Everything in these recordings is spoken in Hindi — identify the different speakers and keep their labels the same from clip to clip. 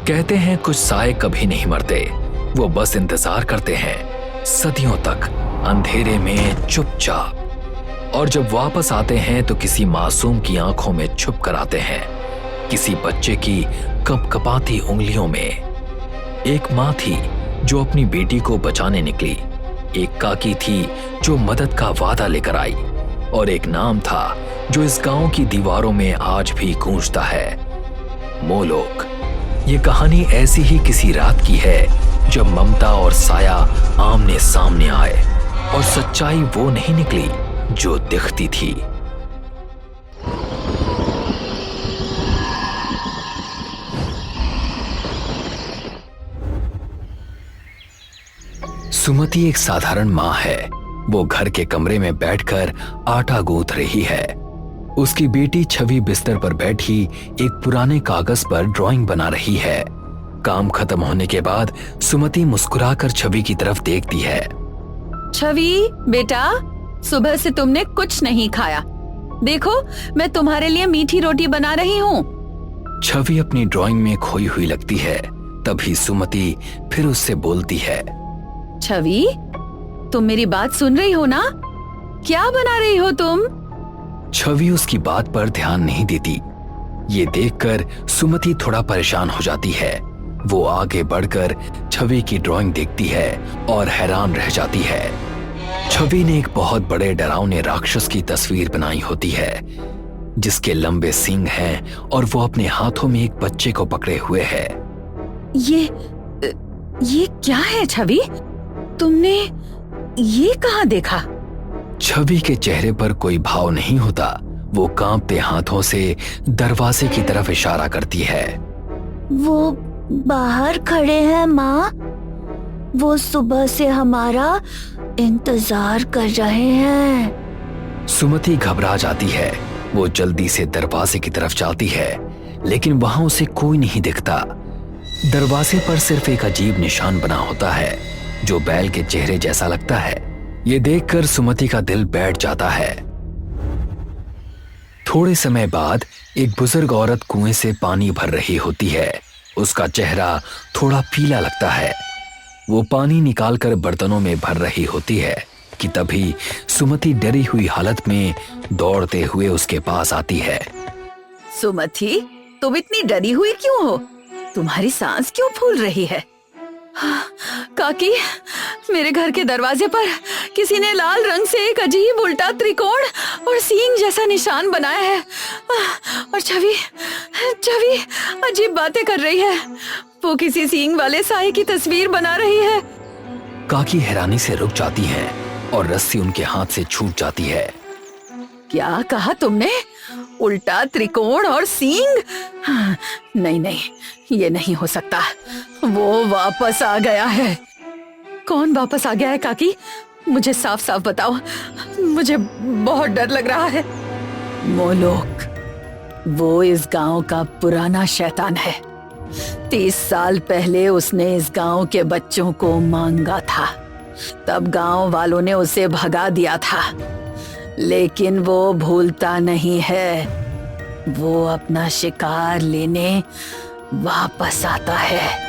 Speaker 1: कहते हैं कुछ साए कभी नहीं मरते, वो बस इंतजार करते हैं सदियों तक अंधेरे में चुपचाप। और जब वापस आते हैं तो किसी मासूम की आंखों में छुप कर आते हैं, किसी बच्चे की कपकपाती उंगलियों में। एक माँ थी जो अपनी बेटी को बचाने निकली, एक काकी थी जो मदद का वादा लेकर आई, और एक नाम था जो इस गांव की दीवारों में आज भी गूंजता है, मोलोक। ये कहानी ऐसी ही किसी रात की है जब ममता और साया आमने सामने आए और सच्चाई वो नहीं निकली जो दिखती थी। सुमति एक साधारण माँ है। वो घर के कमरे में बैठकर आटा गूंथ रही है। उसकी बेटी छवि बिस्तर पर बैठी एक पुराने कागज पर ड्राइंग बना रही है। काम खत्म होने के बाद सुमति मुस्कुराकर छवि की तरफ देखती है।
Speaker 2: छवि बेटा, सुबह से तुमने कुछ नहीं खाया। देखो, मैं तुम्हारे लिए मीठी रोटी बना रही हूँ।
Speaker 1: छवि अपनी ड्राइंग में खोई हुई लगती है। तभी सुमति फिर उससे बोलती है,
Speaker 2: छवि, तुम मेरी बात सुन रही हो ना? क्या बना रही हो तुम?
Speaker 1: छवि उसकी बात पर ध्यान नहीं देती। ये देखकर सुमति थोड़ा परेशान हो जाती है। वो आगे बढ़कर छवि की ड्राइंग देखती है और हैरान रह जाती है। छवि ने एक बहुत बड़े डरावने राक्षस की तस्वीर बनाई होती है, जिसके लंबे सींग हैं और वो अपने हाथों में एक बच्चे को पकड़े हुए है।
Speaker 2: ये क्या है छवि? तुमने ये कहाँ देखा?
Speaker 1: छवि के चेहरे पर कोई भाव नहीं होता। वो कांपते हाथों से दरवाजे की तरफ इशारा करती है।
Speaker 3: वो बाहर खड़े हैं माँ। वो सुबह से हमारा इंतजार कर रहे हैं।
Speaker 1: सुमति घबरा जाती है। वो जल्दी से दरवाजे की तरफ जाती है, लेकिन वहां उसे कोई नहीं दिखता। दरवाजे पर सिर्फ एक अजीब निशान बना होता है जो बैल के चेहरे जैसा लगता है। ये देखकर सुमति का दिल बैठ जाता है। थोड़े समय बाद एक बुजुर्ग औरत कुएं से पानी भर रही होती है। उसका चेहरा थोड़ा पीला लगता है। वो पानी निकालकर बर्तनों में भर रही होती है कि तभी सुमति डरी हुई हालत में दौड़ते हुए उसके पास आती है।
Speaker 2: सुमति, तुम इतनी डरी हुई क्यों हो? तुम्हारी सांस क्यों फूल रही है? काकी, मेरे घर के दरवाजे पर किसी ने लाल रंग से एक अजीब उल्टा त्रिकोण और सींग जैसा निशान बनाया है। और छवि अजीब बातें कर रही है। वो किसी सींग वाले साए की तस्वीर बना रही है।
Speaker 1: काकी हैरानी से रुक जाती है और रस्सी उनके हाथ से छूट जाती है।
Speaker 2: क्या कहा तुमने? उल्टा त्रिकोण और सींग? नहीं, ये नहीं हो सकता। वो वापस आ गया है। कौन वापस आ गया है काकी? मुझे साफ साफ बताओ, मुझे बहुत डर लग रहा है। मोलोक, वो इस गांव का पुराना शैतान है। 30 साल पहले उसने इस गांव के बच्चों को मांगा था। तब गांव वालों ने उसे भगा दिया था, लेकिन वो भूलता नहीं है। वो अपना शिकार लेने वापस आता है।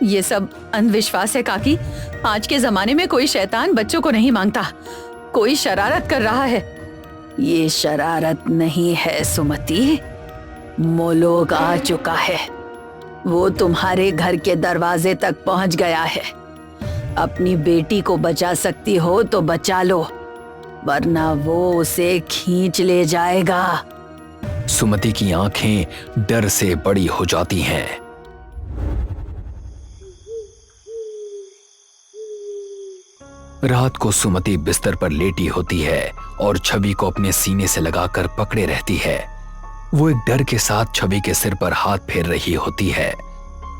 Speaker 2: ये सब अंधविश्वास है काकी। आज के जमाने में कोई शैतान बच्चों को नहीं मांगता। कोई शरारत कर रहा है। ये शरारत नहीं है सुमति। मोलोक आ चुका है। वो तुम्हारे घर के दरवाजे तक पहुंच गया है। अपनी बेटी को बचा सकती हो तो बचा लो, वरना वो उसे खींच ले जाएगा।
Speaker 1: सुमति की आंखें डर से बड़ी हो जाती हैं। रात को सुमति बिस्तर पर लेटी होती है और छवि को अपने सीने से लगाकर पकड़े रहती है। वो एक डर के साथ छवि के सिर पर हाथ फेर रही होती है।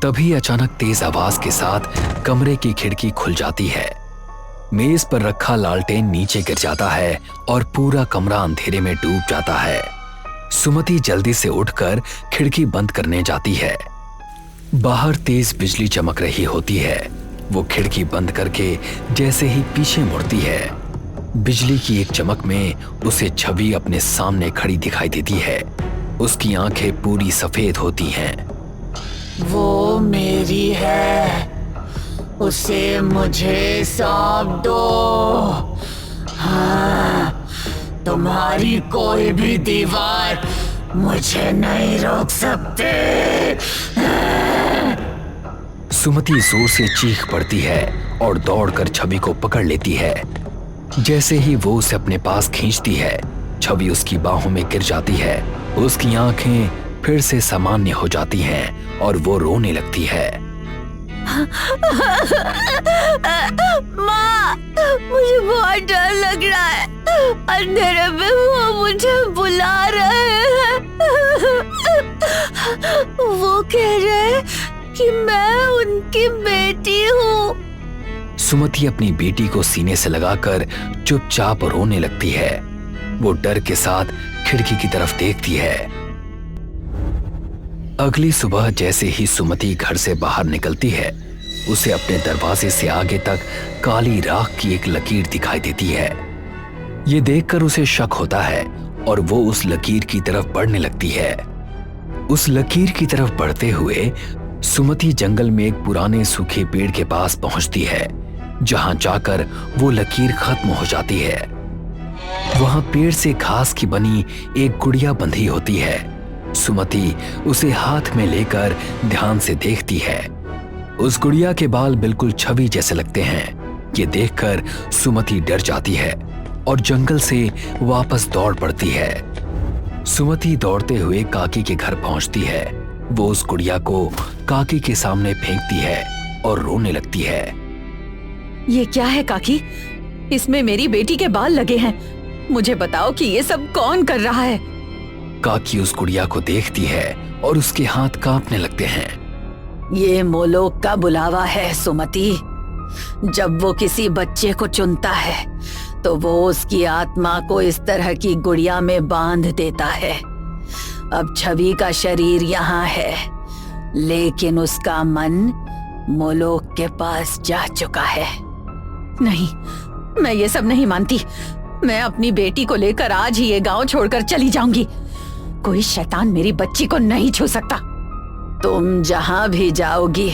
Speaker 1: तभी अचानक तेज आवाज के साथ कमरे की खिड़की खुल जाती है। मेज पर रखा लालटेन नीचे गिर जाता है और पूरा कमरा अंधेरे में डूब जाता है। सुमति जल्दी से उठकर खिड़की बंद करने जाती है। बाहर तेज बिजली चमक रही होती है। वो खिड़की बंद करके जैसे ही पीछे मुड़ती है, बिजली की एक चमक में उसे छवि अपने सामने खड़ी दिखाई देती है। उसकी आंखें पूरी सफेद होती हैं।
Speaker 2: वो
Speaker 3: मेरी है, उसे मुझे सौंप दो। हाँ, तुम्हारी कोई भी दीवार मुझे नहीं रोक सकते।
Speaker 1: सुमति जोर से चीख पड़ती है और दौड़कर छवि को पकड़ लेती है। जैसे ही वो उसे अपने पास खींचती है, छवि उसकी बाहों में गिर जाती है। उसकी आंखें फिर से सामान्य हो जाती हैं और वो रोने लगती है।
Speaker 3: माँ, मुझे बहुत डर लग रहा है। अंधेरे में वो मुझे बुला रहे हैं। वो कह रहे हैं कि मैं उनकी बेटी हूँ।
Speaker 1: सुमति अपनी बेटी को सीने से लगाकर चुपचाप रोने लगती है। वो डर के साथ खिड़की की तरफ देखती है। अगली सुबह जैसे ही सुमति घर से बाहर निकलती है, उसे अपने दरवाजे से आगे तक काली राख की एक लकीर दिखाई देती है। ये देखकर उसे शक होता है और वो उस लकीर की तरफ बढ़ने लगती है। उस लकीर की तरफ बढ़ते हुए सुमति जंगल में एक पुराने सूखे पेड़ के पास पहुंचती है, जहां जाकर वो लकीर खत्म हो जाती है। वहां पेड़ से घास की बनी एक गुड़िया बंधी होती है। सुमति उसे हाथ में लेकर ध्यान से देखती है। उस गुड़िया के बाल बिल्कुल छवि जैसे लगते हैं। ये देखकर सुमति डर जाती है और जंगल से वापस दौड़ पड़ती है। सुमति दौड़ते हुए काकी के घर पहुंचती है। वो उस गुड़िया को काकी के सामने फेंकती है और रोने लगती है।
Speaker 2: ये क्या है काकी? इसमें मेरी बेटी के बाल लगे हैं। मुझे बताओ कि ये सब कौन कर रहा है?
Speaker 1: काकी उस गुड़िया को देखती है और उसके हाथ कांपने लगते हैं।
Speaker 2: ये मोलोक का बुलावा है सुमति। जब वो किसी बच्चे को चुनता है तो वो उसकी आत्मा को इस तरह की गुड़िया में बांध देता है। अब छवि का शरीर यहाँ है, लेकिन उसका मन मोलोक के पास जा चुका है। नहीं, मैं ये सब नहीं मानती। मैं अपनी बेटी को लेकर आज ही ये गांव छोड़कर चली जाऊंगी। कोई शैतान मेरी बच्ची को नहीं छू सकता। तुम जहां भी जाओगी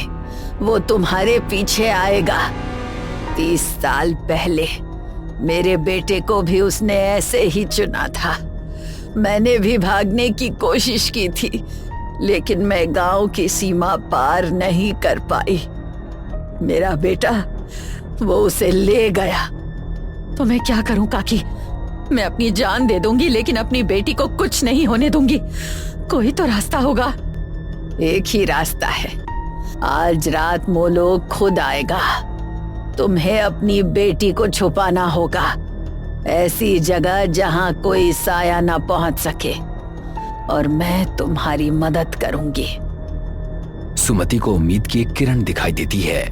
Speaker 2: वो तुम्हारे पीछे आएगा। 30 साल पहले मेरे बेटे को भी उसने ऐसे ही चुना था। मैंने भी भागने की कोशिश की थी, लेकिन मैं गांव की सीमा पार नहीं कर पाई। मेरा बेटा वो उसे ले गया। तो मैं क्या करूं काकी? मैं अपनी जान दे दूंगी, लेकिन अपनी बेटी को कुछ नहीं होने दूंगी। कोई तो रास्ता होगा। एक ही रास्ता है। आज रात मोलोक खुद आएगा। तुम्हें अपनी बेटी को छुपाना होगा, ऐसी जगह जहां कोई साया ना पहुंच सके, और मैं तुम्हारी मदद करूंगी।
Speaker 1: सुमति को उम्मीद की एक किरण दिखाई देती है।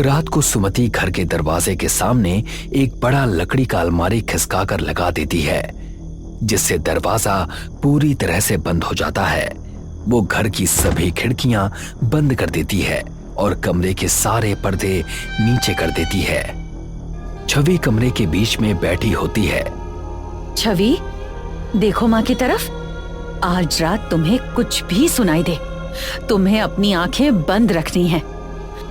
Speaker 1: रात को सुमति घर के दरवाजे के सामने एक बड़ा लकड़ी का अलमारी खिसकाकर लगा देती है, जिससे दरवाजा पूरी तरह से बंद हो जाता है। वो घर की सभी खिड़कियां बंद कर देती है और कमरे के सारे पर्दे नीचे कर देती है। छवि कमरे के बीच में बैठी होती है।
Speaker 2: छवि, देखो माँ की तरफ। आज रात तुम्हें कुछ भी सुनाई दे, तुम्हें अपनी आंखें बंद रखनी है।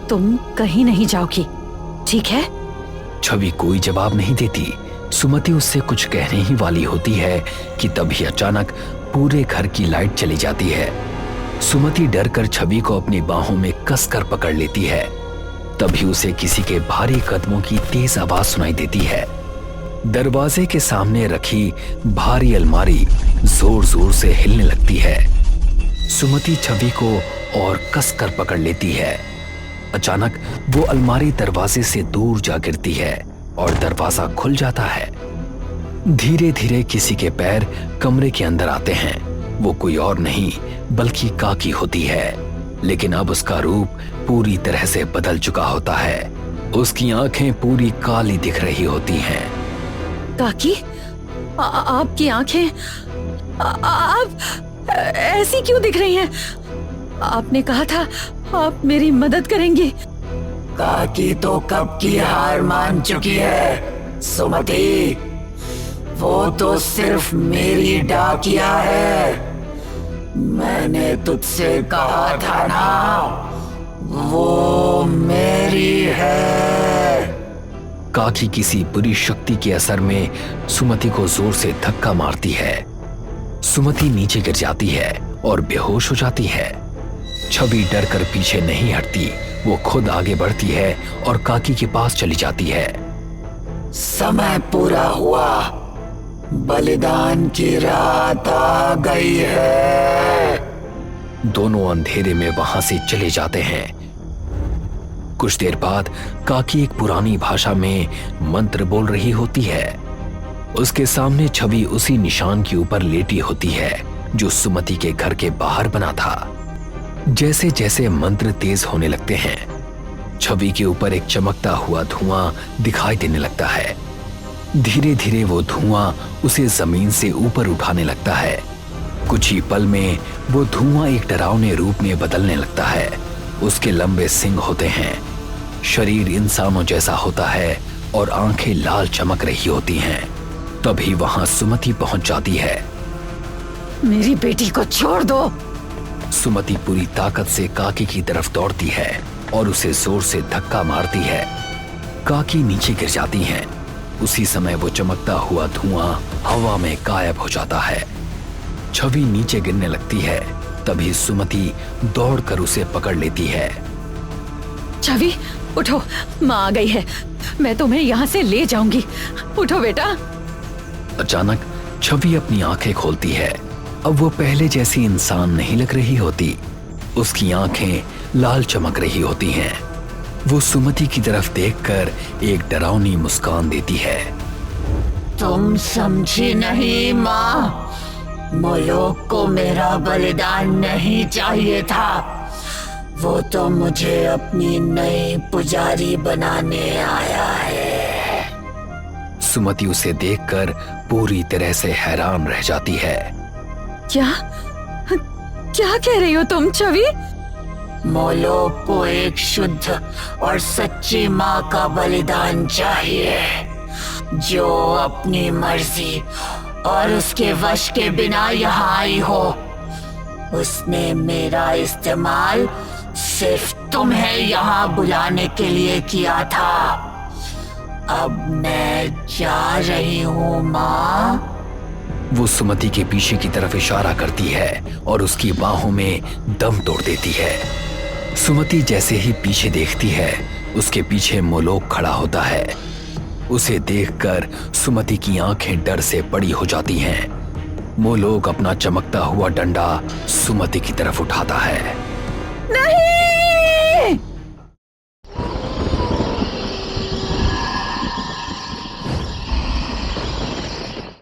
Speaker 2: तुम कहीं नहीं जाओगी, ठीक है?
Speaker 1: छवि कोई जवाब नहीं देती। सुमति उससे कुछ कहने ही वाली होती है कि तभी अचानक पूरे घर की लाइट चली जाती है। सुमति डरकर छवि को अपनी बाहों में कसकर पकड़ लेती है। तभी उसे किसी के भारी कदमों की तेज आवाज सुनाई देती है। दरवाजे के सामने रखी भारी अलमारी जोर जोर से हिलने लगती है। सुमति छवि को और कसकर पकड़ लेती है। अचानक वो अलमारी दरवाजे से दूर जा गिरती है और दरवाजा खुल जाता है। धीरे धीरे किसी के पैर कमरे के अंदर आते हैं। वो कोई और नहीं बल्कि काकी होती है, लेकिन अब उसका रूप पूरी तरह से बदल चुका होता है। उसकी आंखें पूरी काली दिख रही होती हैं।
Speaker 2: काकी, आपकी आंखें आप ऐसी क्यों दिख रही हैं? आपने कहा था आप मेरी मदद करेंगी।
Speaker 3: काकी तो कब की हार मान चुकी है सुमति।
Speaker 2: वो तो सिर्फ मेरी डाकिया है। मैंने तुझसे कहा था ना, वो मेरी है।
Speaker 1: काकी किसी बुरी शक्ति के असर में सुमति को जोर से धक्का मारती है। सुमति नीचे गिर जाती है और बेहोश हो जाती है। छवि डर कर पीछे नहीं हटती, वो खुद आगे बढ़ती है और काकी के पास चली जाती है।
Speaker 2: समय पूरा हुआ, बलिदान की रात आ गई है।
Speaker 1: दोनों अंधेरे में वहां से चले जाते हैं। कुछ देर बाद काकी एक पुरानी भाषा में मंत्र बोल रही होती है। उसके सामने छवि उसी निशान के ऊपर लेटी होती है जो सुमति के घर के बाहर बना था। जैसे जैसे मंत्र तेज होने लगते हैं, छवि के ऊपर एक चमकता हुआ धुआं दिखाई देने लगता है। धीरे धीरे वो धुआं उसे जमीन से ऊपर उठाने लगता है। कुछ ही पल में वो धुआं एक डरावने रूप में बदलने लगता है। उसके लंबे सींग होते हैं, शरीर इंसानों जैसा होता है और आंखें लाल चमक रही होती हैं। तभी वहां सुमति पहुंच जाती है।
Speaker 2: मेरी बेटी को छोड़ दो।
Speaker 1: सुमति पूरी ताकत से काकी की तरफ दौड़ती है और उसे जोर से धक्का मारती है। काकी नीचे गिर जाती हैं। उसी समय वो चमकता हुआ धुआं हवा में गायब हो जाता है। छवि नीचे गिरने लगती है। तभी सुमति दौड़कर उसे पकड़ लेती है।
Speaker 2: छवि उठो, माँ आ गई है, मैं तुम्हें यहाँ से ले जाऊंगी। उठो बेटा।
Speaker 1: अचानक छवि अपनी आंखें खोलती है। अब वो पहले जैसी इंसान नहीं लग रही होती। उसकी आंखें लाल चमक रही होती हैं। वो सुमति की तरफ देखकर एक डरावनी मुस्कान देती है।
Speaker 2: तुम समझी नहीं माँ, मोलोक को मेरा बलिदान नहीं चाहिए था। वो तो मुझे अपनी नई पुजारी बनाने आया है।
Speaker 1: सुमति उसे देखकर पूरी तरह से हैरान रह जाती है।
Speaker 2: क्या क्या कह रही हो तुम छवि? मोलोक को एक शुद्ध और सच्ची माँ का बलिदान चाहिए, जो अपनी मर्जी और उसके वश के बिना यहाँ आई हो। उसने मेरा इस्तेमाल सिर्फ तुम्हें यहाँ बुलाने के लिए किया था। अब मैं जा रही हूँ माँ।
Speaker 1: वो सुमति के पीछे की तरफ इशारा करती है और उसकी बाहों में दम तोड़ देती है। सुमति जैसे ही पीछे देखती है, उसके पीछे मोलोक खड़ा होता है। उसे देखकर सुमति की आंखें डर से बड़ी हो जाती हैं। मोलोक अपना चमकता हुआ डंडा सुमति की तरफ उठाता है।
Speaker 2: नहीं!